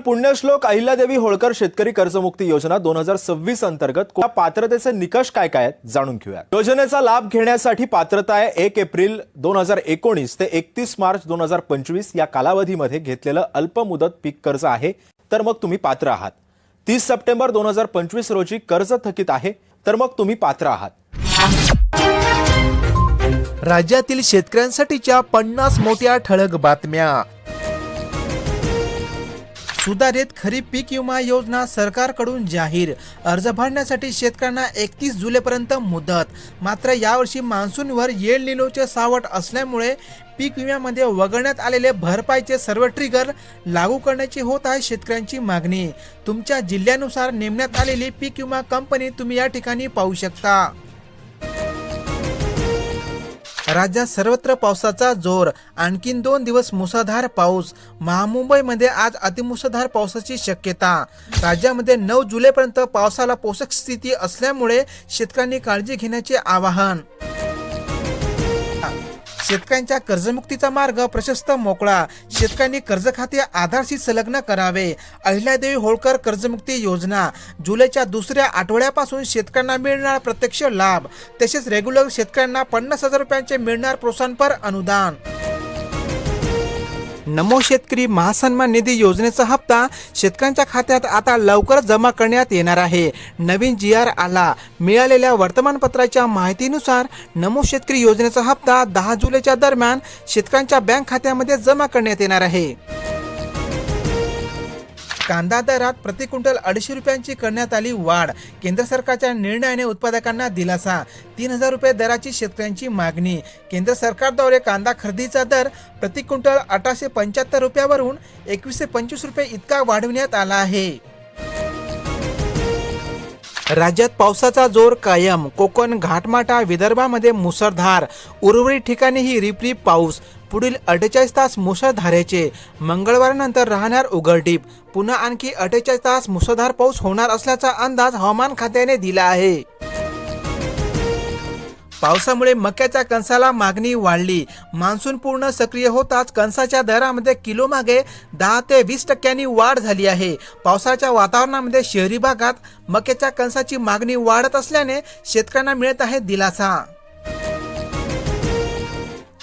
पुण्यश्लोक अहिल्यादेवी होळकर शेतकरी कर्जमुक्ती योजना 2026 अंतर्गत पात्रतेचे निकष काय काय आहेत जाणून घेऊया। योजनेचा लाभ घेण्यासाठी पात्रता आहे 1 एप्रिल 2019 ते 31 मार्च 2025 या कालावधीमध्ये घेतलेलं अल्प मुदत पीक कर्ज आहे तर मग तुम्ही पात्र आहात। 30 सप्टेंबर 2025 रोजी कर्ज थकीत आहे तर मग तुम्ही पात्र आहात। राज्यातील शेतकऱ्यांसाठीच्या 50 मोठ्या ठळक बातम्या। सुधारित खरीप पीक विमा योजना सरकारकडून जाहीर। अर्ज भरण्यासाठी शेतकऱ्यांना 31 जुलैपर्यंत मुदत। मात्र यावर्षी मान्सूनवर येल निनोचे सावट असल्यामुळे पीक विम्यामध्ये वगळण्यात आलेले भरपाईचे सर्व ट्रिगर लागू करण्याची होत आहे शेतकऱ्यांची मागणी। तुमच्या जिल्ह्यानुसार नेमण्यात आलेली पीक विमा कंपनी तुम्ही या ठिकाणी पाहू शकता। राज्यात सर्वत्र पावसाचा जोर। आणखीन 2 दिवस मुसळधार पाऊस। महामुंबईमध्ये आज अतिमुसळधार पावसाची शक्यता। राज्यामध्ये 9 जुलैपर्यंत पावसाला पोषक स्थिती असल्यामुळे शेतकऱ्यांनी काळजी घेण्याचे आवाहन। शेतकऱ्यांच्या कर्जमुक्तीचा मार्ग प्रशस्त मोकळा। शेतकऱ्यांनी कर्ज खाते आधारशी संलग्न करावे। अहिल्यादेवी होळकर कर्जमुक्ती योजना जुलैच्या दुसऱ्या आठवड्यापासून शेतकऱ्यांना मिळणार प्रत्यक्ष लाभ। तसेच रेग्युलर शेतकऱ्यांना 50,000 रुपयांचे मिळणार प्रोत्साहनपर अनुदान। नमो शेतकरी महासन्मान निधी योजनेचा हप्ता शेतकऱ्यांच्या खात्यात आता लवकरच जमा करण्यात येणार आहे। नवीन GR आला। मिळालेल्या वर्तमानपत्राच्या माहितीनुसार नमो शेतकरी योजनेचा हप्ता 10 जुलैच्या दरम्यान शेतकऱ्यांच्या बँक खात्यामध्ये जमा करण्यात येणार आहे। कांदा दरात प्रति क्विंटल 250 रुपयांची करण्यात आली वाढ। केंद्र सरकारच्या निर्णयाने उत्पादकांना दिलासा। 3000 रुपये दराची शेतकऱ्यांची मागणी। केंद्र सरकारद्वारे कांदा खरेदीचा दर प्रति क्विंटल 1875 रुपयावरून 2125 रुपये इतका वाढवण्यात आला आहे। राज्यात पावसाचा जोर कायम। कोकण, घाटमाटा, विदर्भामध्ये मुसळधार। उर्वरित ठिकाणीही रिपरिप पाऊस। पुढील 48 तास मुसळधारेचे। मंगळवारनंतर राहणार उघडडीप। पुन्हा आणखी 48 तास मुसळधार पाऊस होणार असल्याचा अंदाज हवामान खात्याने दिला आहे। पावसामुळे मक्याच्या कणसाला मागणी वाढली। मान्सून पूर्ण सक्रिय होताच कणसाच्या दरामध्ये किलो मागे 10 ते 20% वाढ झाली आहे। पावसाच्या वातावरणामध्ये शहरी भागात मक्याच्या कणसाची मागणी वाढत असल्याने शेतकऱ्यांना मिळत आहे दिलासा।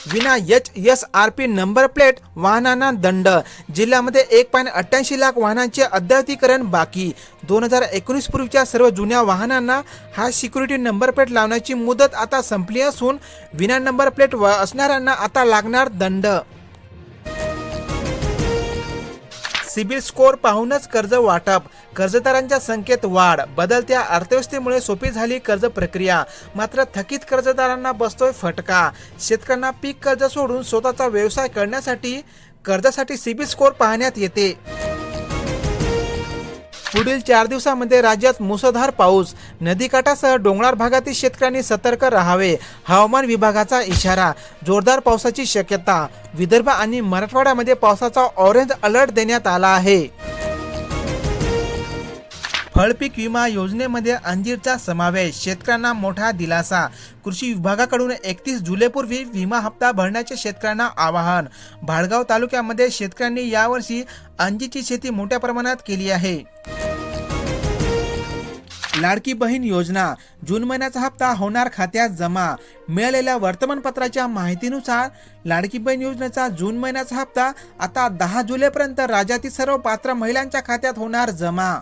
विना HSRP नंबर प्लेट वाहनांना दंड। जिल्ह्यामध्ये 1.88 लाख वाहनांचे अद्ययावतीकरण बाकी। 2019 पूर्वीच्या सर्व जुन्या वाहनांना हा सिक्युरिटी नंबर प्लेट लावण्याची मुदत आता संपली असून विना नंबर प्लेट असणाऱ्यांना आता लागणार दंड। सिबिल स्कोअर पाहूनच कर्ज वाटप। कर्जदारांच्या संख्येत वाढ। बदलत्या अर्थव्यवस्थेमुळे सोपी झाली कर्ज प्रक्रिया। मात्र थकीत कर्जदारांना बसतोय फटका। शेतकऱ्यांना पीक कर्ज सोडून स्वतःचा व्यवसाय करण्यासाठी कर्जासाठी सिबिल स्कोअर पाहण्यात येते। पुढील 4 दिवसांमध्ये राज्यात मुसळधार पाऊस। नदीकाठासह डोंगराळ भागातील शेतकऱ्यांनी सतर्क राहावे। हवामान विभागाचा इशारा। जोरदार पावसाची शक्यता। विदर्भ आणि मराठवाड्यामध्ये पावसाचा ऑरेंज अलर्ट देण्यात आला आहे। फळपीक विमा योजनेमध्ये अंजीरचा समावेश। शेतकऱ्यांना मोठा दिलासा। कृषी विभागाकडून 31 जुलैपूर्वी विमा हप्ता भरण्याचे शेतकऱ्यांना आवाहन। भाडगाव तालुक्यामध्ये शेतकऱ्यांनी यावर्षी अंजीरची शेती मोठ्या प्रमाणात केली आहे। लाडकी बहीण योजना जून महिन्याचा हप्ता होणार खात्यात जमा। मिळालेल्या वर्तमानपत्राच्या माहितीनुसार लाडकी बहीण योजनेचा जून महिन्याचा हप्ता आता 10 जुलैपर्यंत राज्यातील सर्व पात्र महिलांच्या खात्यात होणार जमा।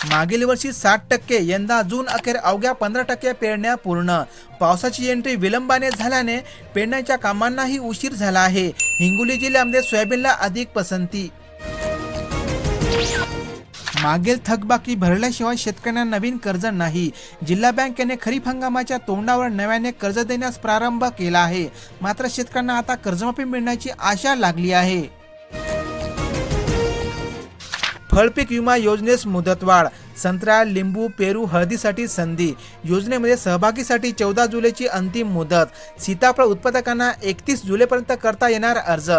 मागील वर्षी 60%, यंदा जून अखेर अवघ्या 15% पेरण्या पूर्ण। पावसाची एंट्री विलंबाने झाल्याने पेरण्याच्या कामांनाही उशीर झाला आहे। हिंगोली जिल्ह्यामध्ये सोयाबीनला अधिक पसंती। मागील थकबाकी भरल्याशिवाय शेतकऱ्यांना नवीन कर्ज नाही। जिल्हा बँकेने खरीप हंगामाच्या तोंडावर नव्याने कर्ज देण्यास प्रारंभ केला आहे। मात्र शेतकऱ्यांना आता कर्जमाफी मिळण्याची आशा लागली आहे। फळपीक विमा योजनेस मुदतवाढ। संत्रा, लिंबू, पेरू, हळदीसाठी संधी। योजनेमध्ये सहभागीसाठी 14 जुलैची अंतिम मुदत। सीताफळ उत्पादकांना 31 जुलैपर्यंत करता येणार अर्ज।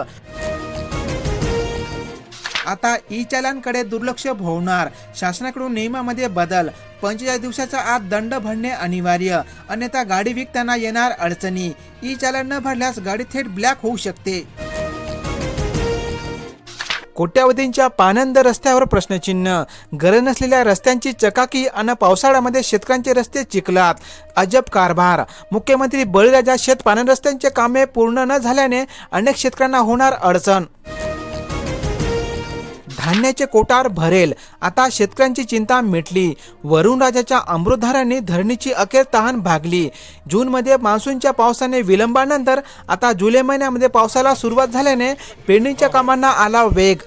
आता ई-चालानकडे दुर्लक्ष होणार। शासनाकडून नियमामध्ये बदल। 45 दिवसाच्या आत दंड भरणे अनिवार्य, अन्यथा गाडी विकताना येणार अडचणी। ई-चालान न भरल्यास गाडी थेट ब्लॅक होऊ शकते। कोट्यावधींच्या पानंद रस्त्यावर प्रश्नचिन्ह, गरज नसलेल्या रस्त्यांची चकाकी आणि पावसाळ्यामध्ये शेतकऱ्यांचे रस्ते चिखलात. अजब कारभार. मुख्यमंत्री बळीराजा शेत पानंद रस्त्यांचे कामे पूर्ण न झाल्याने अनेक शेतकऱ्यांना होणार अडचण. धान्याचे कोठार भरेल, आता शेतकऱ्यांची चिंता मिटली. वरुण राजाच्या अमृतधाराने धरणीची अखेर तहान भागली. जूनमध्ये मान्सूनच्या पावसाने विलंबानंतर आता जुलै महिन्यामध्ये पावसाला सुरुवात झाल्याने पेरणीच्या कामांना आला वेग.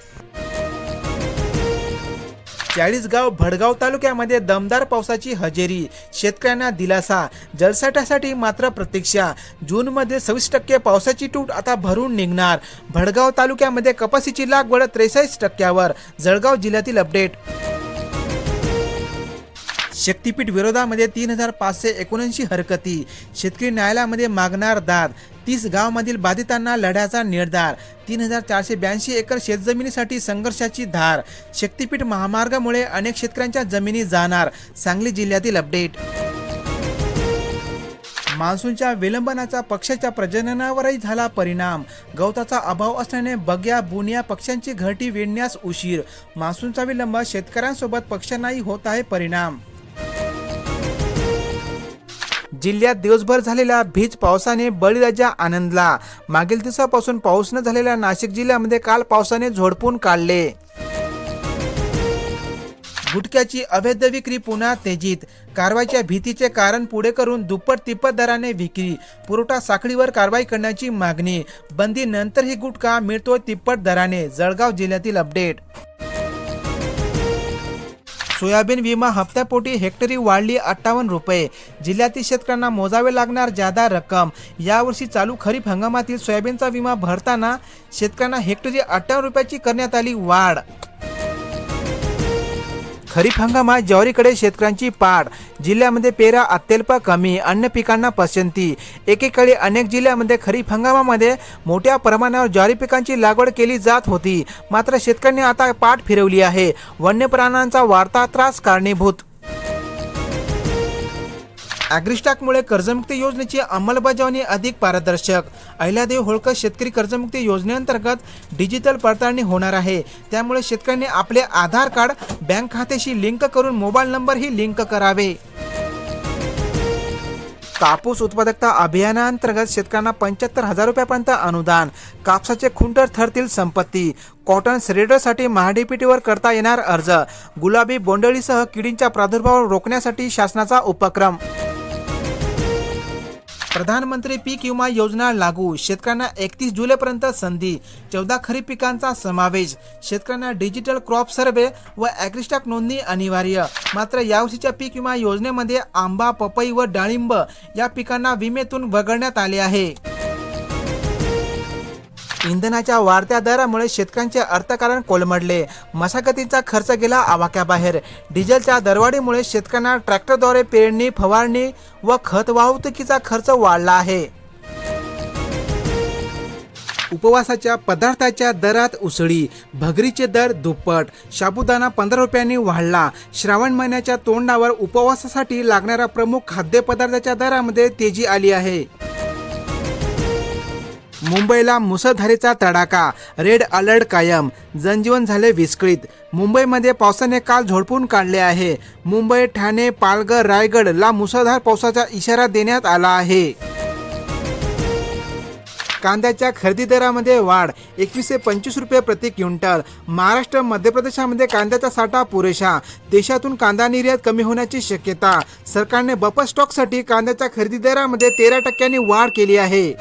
चाळीसगाव भडगाव तालुक्यामध्ये दमदार पावसाची हजेरी, शेतकऱ्यांना दिलासा. जलसाठ्यासाठी मात्र प्रतीक्षा. जूनमध्ये 26% पावसाची तूट आता भरून निघणार. भडगाव तालुक्यामध्ये कपाशीची लागवड 63%वर. जळगाव जिल्ह्यातील अपडेट. शक्तीपीठ विरोधामध्ये 3579 हरकती, शेतकरी न्यायालयामध्ये मागणार दाद. 30 गावांमधील बाधितांना लढ्याचा निर्धार. 3482 एकर शेतजमिनीसाठी संघर्षाची धार. शक्तीपीठ महामार्गामुळे अनेक शेतकऱ्यांच्या जमिनी जाणार. सांगली जिल्ह्यातील अपडेट. मान्सूनच्या विलंबनाचा पक्ष्याच्या प्रजननावरही झाला परिणाम. गवताचा अभाव असल्याने बग्या बुनिया पक्ष्यांची घरटी विणण्यास उशीर. मान्सूनचा विलंब शेतकऱ्यांसोबत पक्ष्यांनाही होत आहे परिणाम. जिल्ह्यात दिवसभर झालेल्या भीज पावसाने बळीराजा आनंदला. मागील दिवसापासून पाऊस न झालेल्या नाशिक जिल्ह्यामध्ये काल पावसाने झोडपून काढले. गुटख्याची अवैध विक्री पुन्हा तेजीत. कारवाईच्या भीतीचे कारण पुढे करून दुप्पट तिप्पट दराने विक्री. पुरवठा साखळीवर कारवाई करण्याची मागणी. बंदी नंतरही गुटखा मिळतोय तिप्पट दराने. जळगाव जिल्ह्यातील अपडेट. सोयाबीन विमा हप्त्यापोटी हेक्टरी वाढली 58 रुपये. जिल्ह्यातील शेतकऱ्यांना मोजावे लागणार जादा रक्कम. यावर्षी चालू खरीप हंगामातील सोयाबीनचा विमा भरताना शेतकऱ्यांना हेक्टरी 58 रुपयाची करण्यात आली वाढ. खरीप हंगामात ज्वारीकडे शेतकऱ्यांची पाठ. जिल्ह्यामध्ये पेरा अत्यल्प कमी, अन्य पिकांना पसंती. एकेकाळी अनेक जिल्ह्यामध्ये खरीप हंगामामध्ये मोठ्या प्रमाणावर ज्वारी पिकांची लागवड केली जात होती. मात्र शेतकऱ्यांनी आता पाठ फिरवली आहे. वन्य प्राण्यांचा वाढता त्रास कारणीभूत. ॲग्रिस्टॉकमुळे कर्जमुक्ती योजनेची अंमलबजावणी अधिक पारदर्शक. अहिल्यादेवी होळकर शेतकरी कर्जमुक्ती योजनेअंतर्गत डिजिटल पडताळणी होणार आहे. त्यामुळे शेतकऱ्यांनी आपले आधार कार्ड बँक खात्याशी लिंक करून मोबाईल नंबरही लिंक करावे. कापूस उत्पादकता अभियानाअंतर्गत शेतकऱ्यांना 75,000 रुपयापर्यंत अनुदान. कापसाचे खुंटर ठरतील संपत्ती. कॉटन श्रेडरसाठी महाडीपीटीवर करता येणार अर्ज. गुलाबी बोंडअळीसह किडींचा प्रादुर्भाव रोखण्यासाठी शासनाचा उपक्रम. प्रधानमंत्री पीक विमा योजना लागू. शेतकऱ्यांना 31 जुलैपर्यंत संधी. 14 खरीप पिकांचा समावेश. शेतकऱ्यांना डिजिटल क्रॉप सर्व्हे व ॲग्रिस्टॉक नोंदणी अनिवार्य. मात्र यावर्षीच्या पीक विमा योजनेमध्ये आंबा, पपई व डाळिंब या पिकांना विम्यातून वगळण्यात आले आहे. इंधनाच्या वाढत्या दरामुळे शेतकऱ्यांचे अर्थकारण कोलमडले. मशागतीचा खर्च गेला आवाक्याबाहेर. डिझेलच्या दरवाढीमुळे शेतकऱ्यांना ट्रॅक्टरद्वारे पेरणी, फवारणी व खत वाहतुकीचा खर्च वाढला आहे. उपवासाच्या पदार्थाच्या दरात उसळी. भगरीचे दर दुप्पट. साबुदाणा 15 रुपयांनी वाढला. श्रावण महिन्याच्या तोंडावर उपवासासाठी लागणाऱ्या प्रमुख खाद्यपदार्थाच्या दरामध्ये तेजी आली आहे. मुंबईला मुसळधारेचा तडाखा. रेड अलर्ट कायम. जनजीवन झाले विस्कळीत. मुंबईमध्ये पावसाने काल झोडपून काढले आहे. मुंबई, ठाणे, पालघर, रायगडला मुसळधार पावसाचा इशारा देण्यात आला आहे. कांद्याच्या खरेदी दरामध्ये वाढ. 21 ते 25 रुपये प्रति क्विंटल. महाराष्ट्र, मध्य प्रदेशामध्ये कांद्याचा साठा पुरेसा. देशातून कांदा निर्यात कमी होण्याची शक्यता. सरकारने बफर स्टॉकसाठी कांद्याच्या खरेदी दरामध्ये 13% वाढ केली आहे.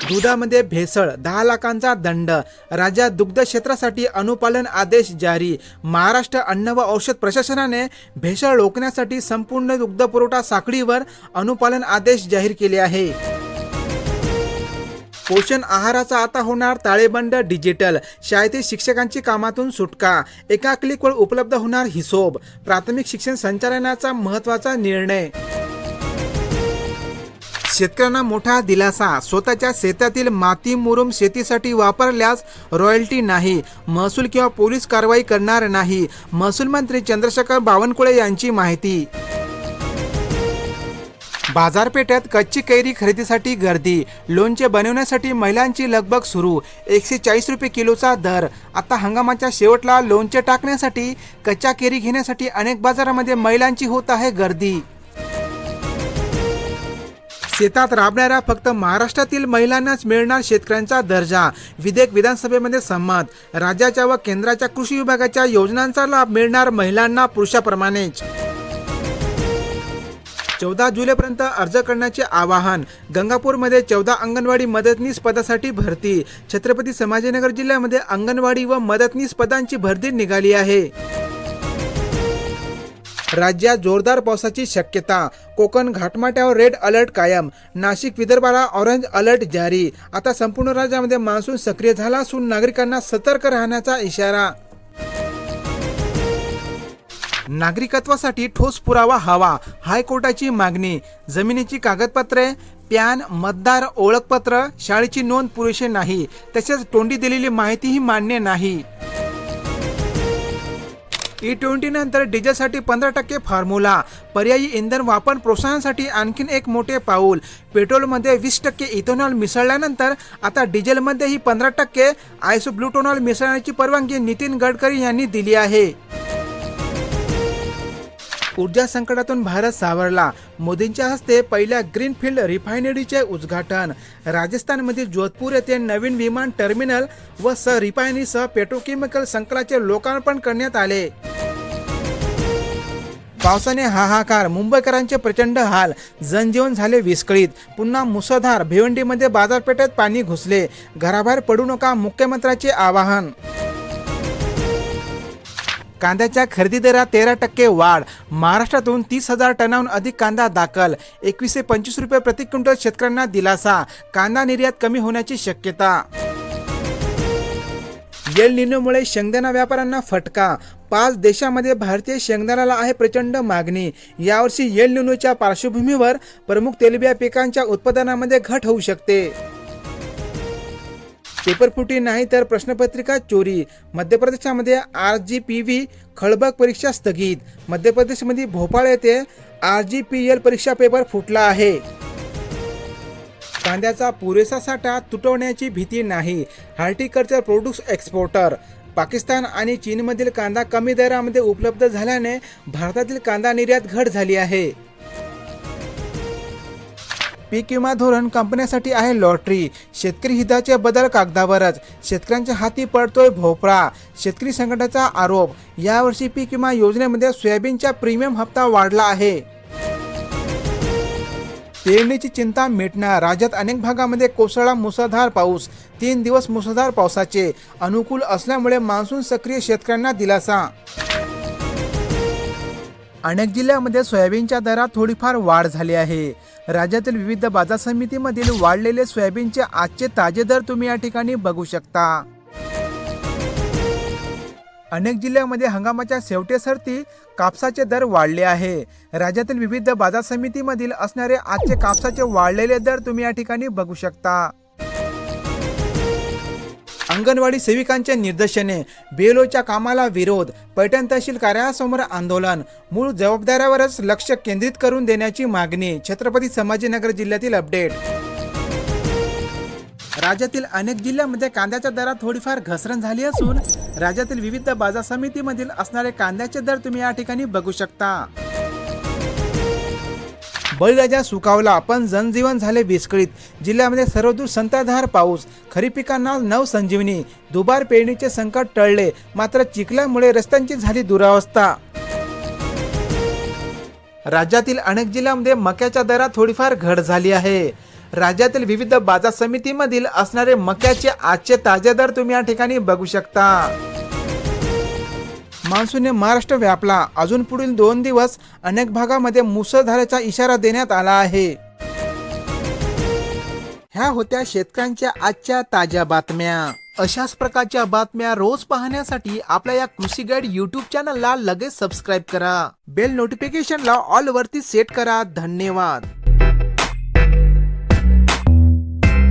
दुधामध्ये भेसळ, 10 लाखांचा दंड. राज्यात दुग्ध क्षेत्रासाठी अनुपालन आदेश जारी. महाराष्ट्र अन्न व औषध प्रशासनाने भेसळ रोखण्यासाठी संपूर्ण दुग्ध पुरवठा साखळीवर अनुपालन आदेश जाहीर केले आहे. पोषण आहाराचा आता होणार ताळेबंद डिजिटल. शाळेतील शिक्षकांची कामातून सुटका. एका क्लिकवर उपलब्ध होणार हिशोब. प्राथमिक शिक्षण संचालनाचा महत्त्वाचा निर्णय. शेतकऱ्यांना मोठा दिलासा. स्वतःच्या शेतातील माती मुरुम शेतीसाठी वापरल्यास रॉयल्टी नाही. महसूल किंवा पोलीस कारवाई करणार नाही. महसूल मंत्री चंद्रशेखर बावनकुळे यांची माहिती. बाजारपेठेत कच्ची कैरी खरेदीसाठी गर्दी, लोणचे बनवण्यासाठी महिलांची लगबग सुरू. 140 रुपये किलोचा दर. आता हंगामाच्या शेवटला लोणचे टाकण्यासाठी कच्च्या कैरी घेण्यासाठी अनेक बाजारामध्ये महिलांची होत आहे गर्दी. शेतात राबणाऱ्या फक्त महाराष्ट्रातील महिलांनाच मिळणार शेतकऱ्यांचा दर्जा. विधेयक विधानसभेमध्ये संमत. राज्याच्या व केंद्राच्या कृषी विभागाच्या योजनांचा लाभ मिळणार महिलांना पुरुषाप्रमाणेच. 14 जुलैपर्यंत अर्ज करण्याचे आवाहन. गंगापूरमध्ये 14 अंगणवाडी मदतनीस पदासाठी भरती. छत्रपती संभाजीनगर जिल्ह्यामध्ये अंगणवाडी व मदतनीस पदांची भरती निघाली आहे. राज्यात जोरदार पावसाची शक्यता. कोकण घाटमाथ्यावर रेड अलर्ट कायम. नाशिक विदर्भाला ऑरेंज अलर्ट जारी. आता संपूर्ण राज्यामध्ये मान्सून सक्रिय झाला असून नागरिकांना सतर्क राहण्याचा इशारा. नागरिकत्वासाठी ठोस पुरावा हवा. हायकोर्टाची मागणी. जमिनीची कागदपत्रे, पॅन, मतदार ओळखपत्र, शाळेची नोंद पुरेसे नाही. तसेच तोंडी दिलेली माहितीही मान्य नाही. E20 नंतर डिझेलसाठी 15% फॉर्म्युला. पर्यायी इंधन वापर प्रोत्साहनासाठी आणखीन एक मोठे पाऊल. पेट्रोलमध्ये 20% इथेनॉल मिसळल्यानंतर आता डिझेलमध्येही 15% आयसोब्युटॅनॉल मिसळण्याची परवानगी नितीन गडकरी यांनी दिली आहे. ऊर्जा संकटातून भारत सावरला. मोदींच्या हस्ते पहिल्या ग्रीनफील्ड रिफायनरीचे उद्घाटन. राजस्थानमधील जोधपूर येथे नवीन विमान टर्मिनल व रिफायनरीसह पेट्रोकेमिकल संकलाचे लोकार्पण करण्यात आले. पावसाने हाहाकार. मुंबईकरांचे प्रचंड हाल. जनजीवन झाले विस्कळीत. पुन्हा मुसळधार. भिवंडीमध्ये बाजारपेठेत पाणी घुसले. घराबाहेर पडू नका, मुख्यमंत्र्यांचे आवाहन. कांद्याच्या खरेदी दरात 13% वाढ. महाराष्ट्रातून 30,000 टनाहून अधिक कांदा दाखल. 21 ते 25 रुपये प्रति क्विंटल शेतकऱ्यांना दिलासा. कांदा निर्यात कमी होण्याची शक्यता. एल निनोमुळे शेंगदाणा व्यापाऱ्यांना फटका. 5 देशांमध्ये भारतीय शेंगदाण्याला आहे प्रचंड मागणी. यावर्षी एल निनोच्या पार्श्वभूमीवर प्रमुख तेलबिया पिकांच्या उत्पादनामध्ये घट होऊ शकते. पेपरफुटी नाही तर प्रश्नपत्रिका चोरी. मध्य प्रदेशामध्ये RGPV खळबळ परीक्षा स्थगित. मध्य प्रदेशमध्ये भोपाळ येथे RGPL परीक्षा पेपर फुटला आहे. कांद्याचा पुरेसा साठा तुटवण्याची भीती नाही. Horticulture produce exporter. पाकिस्तान आणि चीनमधील कांदा कमी दरामध्ये उपलब्ध झाल्याने भारतातील कांदा निर्यात घट झाली आहे. पीक विमा धोरण कंपन्यांसाठी आहे लॉटरी. शेतकरी हिताचे बदल कागदावरच. शेतकऱ्यांच्या हाती पडतोय भोपळा. शेतकरी संघटनेचा आरोप. यावर्षी पीक विमा योजनेमध्ये सोयाबीनचा प्रीमियम हप्ता वाढला आहे. पेरणीची चिंता मिटणार. राज्यात अनेक भागामध्ये कोसळला मुसळधार पाऊस. 3 दिवस मुसळधार पावसाचे अनुकूल असल्यामुळे मान्सून सक्रिय, शेतकऱ्यांना दिलासा. अनेक जिल्ह्यामध्ये सोयाबीनच्या दरात थोडीफार वाढ झाली आहे. राज्यातील विविध बाजार समितीमधील वाढलेले सोयाबीनचे आजचे ताजे दर तुम्ही या ठिकाणी बघू शकता. अनेक जिल्ह्यामध्ये हंगामाच्या शेवटेसरती कापसाचे दर वाढले आहे. राज्यातील विविध बाजार समितीमधील असणारे आजचे कापसाचे वाढलेले दर तुम्ही या ठिकाणी बघू शकता. अंगणवाडी सेविकांच्या निदर्शने. BLOच्या कामाला विरोध. पैठण तहसील कार्यालयासमोर आंदोलन. मूळ जबाबदाऱ्यावरच लक्ष केंद्रित करून देण्याची मागणी. छत्रपती संभाजीनगर जिल्ह्यातील अपडेट. राज्यातील अनेक जिल्ह्यांमध्ये कांद्याच्या दरात थोडीफार घसरण झाली असून राज्यातील विविध बाजार समितीमधील असणारे कांद्याचे दर तुम्ही या ठिकाणी बघू शकता. बळीराजा सुकावला पण जनजीवन झाले विस्कळीत. जिल्ह्यामध्ये सर्वदूर संततधार पाऊस. खरीप पिकांना नवसंजीवनी. दुबार पेरणीचे संकट टळले, मात्र चिखलामुळे रस्त्यांची झाली दुरावस्था. राज्यातील अनेक जिल्ह्यांमध्ये मक्याच्या दरात थोडीफार घट झाली आहे. राज्यातील विविध बाजार समितीमधील असणारे मक्याचे आजचे ताजे दर तुम्ही या ठिकाणी बघू शकता. मान्सूनने महाराष्ट्र व्यापला. अजून पुढील 2 दिवस अनेक भागामध्ये मुसळधारेचा इशारा देण्यात आला आहे. ह्या होत्या शेतकऱ्यांच्या आजच्या ताज्या बातम्या. अशाच प्रकारच्या बातम्या रोज पाहण्यासाठी आपल्या या कृषी गाईड YouTube चॅनलला लगेच सबस्क्राईब करा. बेल नोटिफिकेशनला ऑल वरती सेट करा. धन्यवाद.